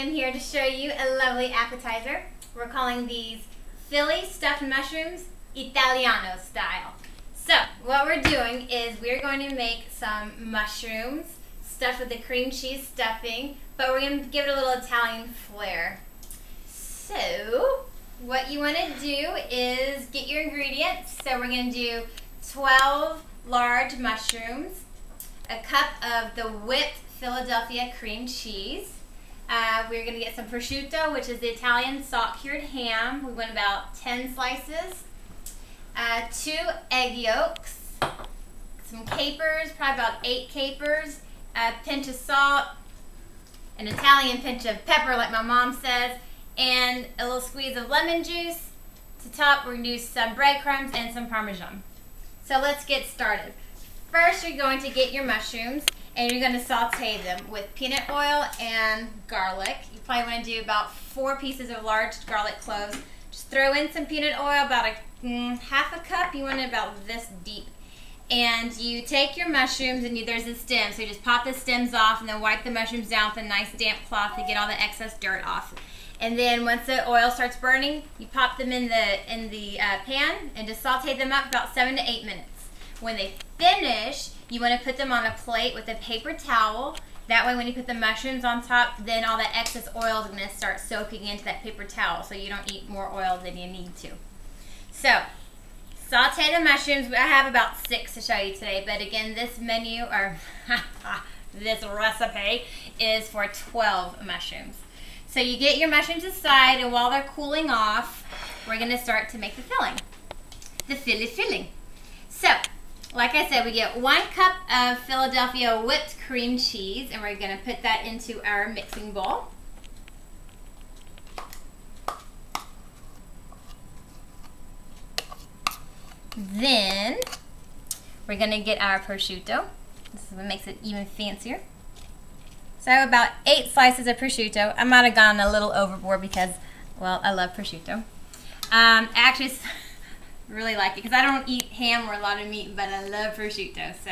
am here to show you a lovely appetizer. We're calling these Philly stuffed mushrooms Italiano style. So what we're doing is we're going to make some mushrooms stuffed with the cream cheese stuffing, but we're going to give it a little Italian flair. So what you want to do is get your ingredients. So we're going to do 12 large mushrooms, a cup of the whipped Philadelphia cream cheese. We're going to get some prosciutto, which is the Italian salt-cured ham. We want about 10 slices. 2 egg yolks, some capers, probably about 8 capers, a pinch of salt, an Italian pinch of pepper like my mom says, and a little squeeze of lemon juice. To top, we're going to do some breadcrumbs and some Parmesan. So let's get started. First, you're going to get your mushrooms and you're going to saute them with peanut oil and garlic. You probably want to do about 4 pieces of large garlic cloves. Just throw in some peanut oil, about half a cup. You want it about this deep. And you take your mushrooms and there's a stem, so you just pop the stems off and then wipe the mushrooms down with a nice damp cloth to get all the excess dirt off. And then once the oil starts burning, you pop them in the pan and just saute them up about 7 to 8 minutes. When they finish, you want to put them on a plate with a paper towel. That way when you put the mushrooms on top, then all the excess oil is going to start soaking into that paper towel, so you don't eat more oil than you need to. So, saute the mushrooms. I have about 6 to show you today, but again, this menu, or this recipe, is for 12 mushrooms. So you get your mushrooms aside, and while they're cooling off, we're going to start to make the filling. The Philly filling. So, like I said, we get 1 cup of Philadelphia whipped cream cheese, and we're going to put that into our mixing bowl. Then we're going to get our prosciutto. This is what makes it even fancier. So about 8 slices of prosciutto. I might have gone a little overboard because, well, I love prosciutto. Actually, really like it because I don't eat ham or a lot of meat, but I love prosciutto. So,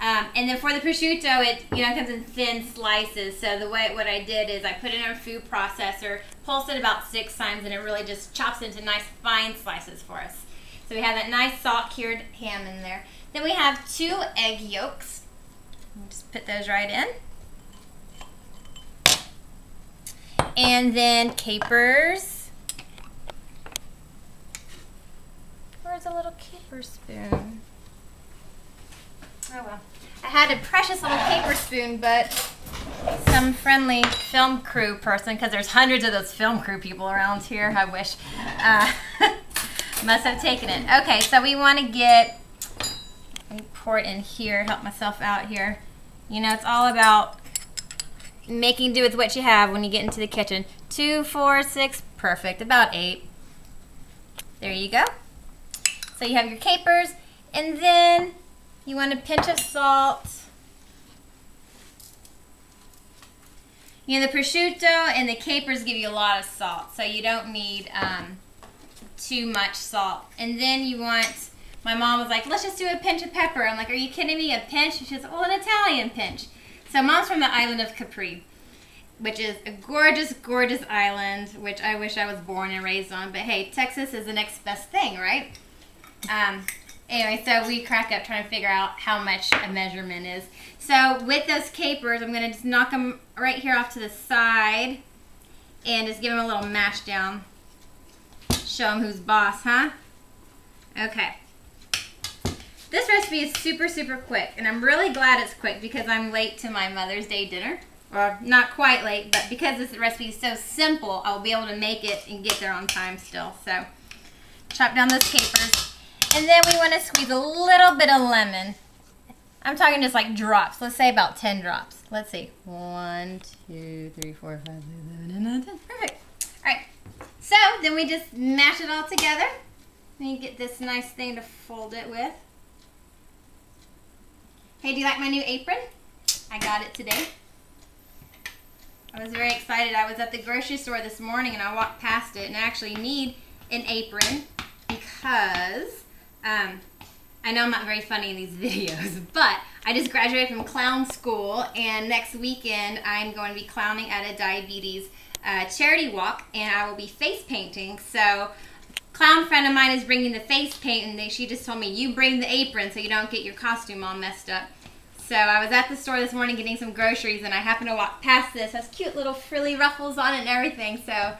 and then for the prosciutto, it comes in thin slices. So what I did is I put it in a food processor, pulsed it about 6 times, and it really just chops it into nice fine slices for us. So we have that nice salt-cured ham in there. Then we have 2 egg yolks. Just put those right in. And then capers. Where's a little caper spoon? Oh well. I had a precious little caper spoon, but some friendly film crew person, because there's hundreds of those film crew people around here, I wish, must have taken it. Okay, so we want to get, let me pour it in here, help myself out here. You know, it's all about making do with what you have when you get into the kitchen. 2, 4, 6, perfect, about 8. There you go. So you have your capers, and then you want a pinch of salt. You know, the prosciutto and the capers give you a lot of salt, so you don't need too much salt. And then you want, my mom was like, let's just do a pinch of pepper. I'm like, are you kidding me, a pinch? She says, well, an Italian pinch. So mom's from the island of Capri, which is a gorgeous, gorgeous island, which I wish I was born and raised on. But hey, Texas is the next best thing, right? Anyway, so we crack up trying to figure out how much a measurement is. So with those capers, I'm going to just knock them right here off to the side and just give them a little mash down. Show them who's boss, huh? Okay. This recipe is super, super quick, and I'm really glad it's quick because I'm late to my Mother's Day dinner. Or not quite late, but because this recipe is so simple, I'll be able to make it and get there on time still. So, chop down those capers. And then we want to squeeze a little bit of lemon. I'm talking just like drops. Let's say about 10 drops. Let's see. 1, 2, 3, 4, 5, 6, 7, 8, 9, 10. Perfect. Alright. So, then we just mash it all together. And you get this nice thing to fold it with. Hey, do you like my new apron? I got it today. I was very excited. I was at the grocery store this morning and I walked past it, and I actually need an apron because I know I'm not very funny in these videos, but I just graduated from clown school, and next weekend I'm going to be clowning at a diabetes charity walk, and I will be face painting. So clown friend of mine is bringing the face paint, and she just told me, you bring the apron so you don't get your costume all messed up. So I was at the store this morning getting some groceries, and I happened to walk past this. It has cute little frilly ruffles on it and everything, so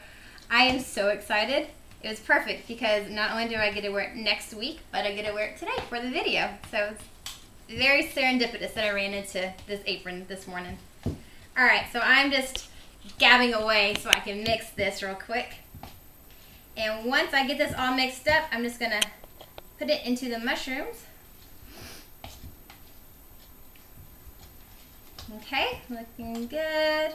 I am so excited. It was perfect because not only do I get to wear it next week, but I get to wear it today for the video. So it's very serendipitous that I ran into this apron this morning. Alright, so I'm just gabbing away so I can mix this real quick. And once I get this all mixed up, I'm just going to put it into the mushrooms. Okay, looking good.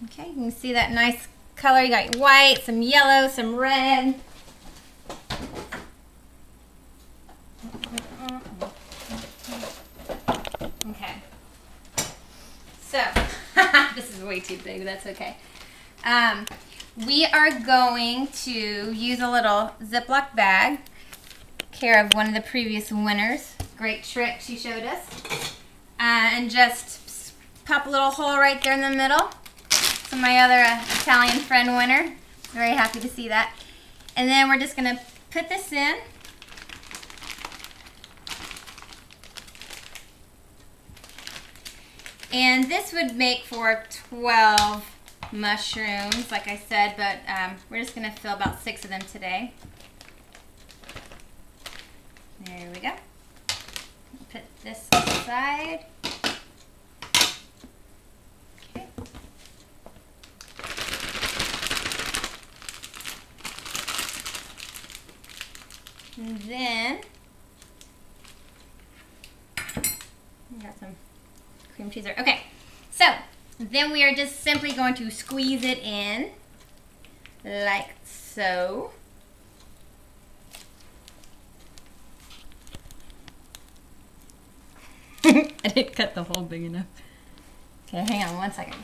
Okay, you can see that nice color. You got white, some yellow, some red. Okay. So, this is way too big, but that's okay. We are going to use a little Ziploc bag, care of one of the previous winners. Great trick she showed us. And just pop a little hole right there in the middle. So my other Italian friend winner. Very happy to see that. And then we're just going to put this in. And this would make for 12 mushrooms, like I said, but we're just going to fill about 6 of them today. There we go. Put this aside. Okay. And then we got some cream cheese there. Okay, so then we are just simply going to squeeze it in like so. I didn't cut the hole big enough. Okay, hang on one second.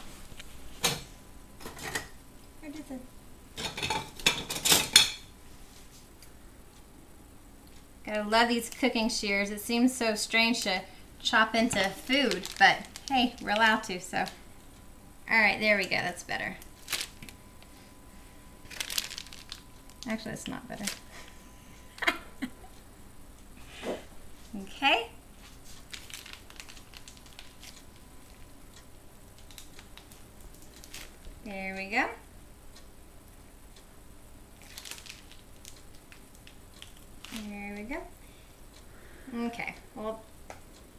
Where does it? Gotta love these cooking shears. It seems so strange to chop into food, but hey, we're allowed to, so. Alright, there we go. That's better. Actually, it's not better. Okay. There we go. There we go. Okay, well,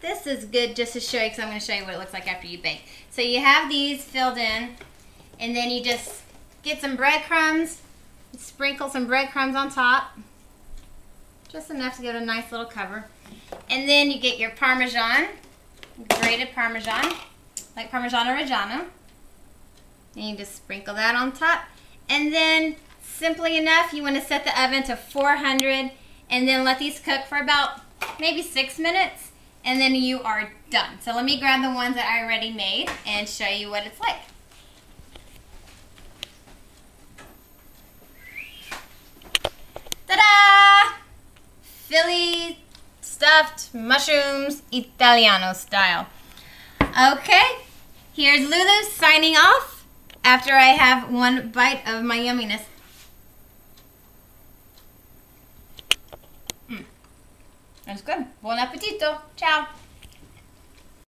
this is good just to show you, because I'm going to show you what it looks like after you bake. So you have these filled in, and then you just get some breadcrumbs, sprinkle some breadcrumbs on top, just enough to give it a nice little cover. And then you get your Parmesan, grated Parmesan, like Parmigiano Reggiano. And you just sprinkle that on top. And then, simply enough, you want to set the oven to 400 and then let these cook for about maybe 6 minutes. And then you are done. So let me grab the ones that I already made and show you what it's like. Ta-da! Philly stuffed mushrooms Italiano style. Okay, here's Lulu signing off after I have one bite of my yumminess. That's good. Buon appetito. Ciao.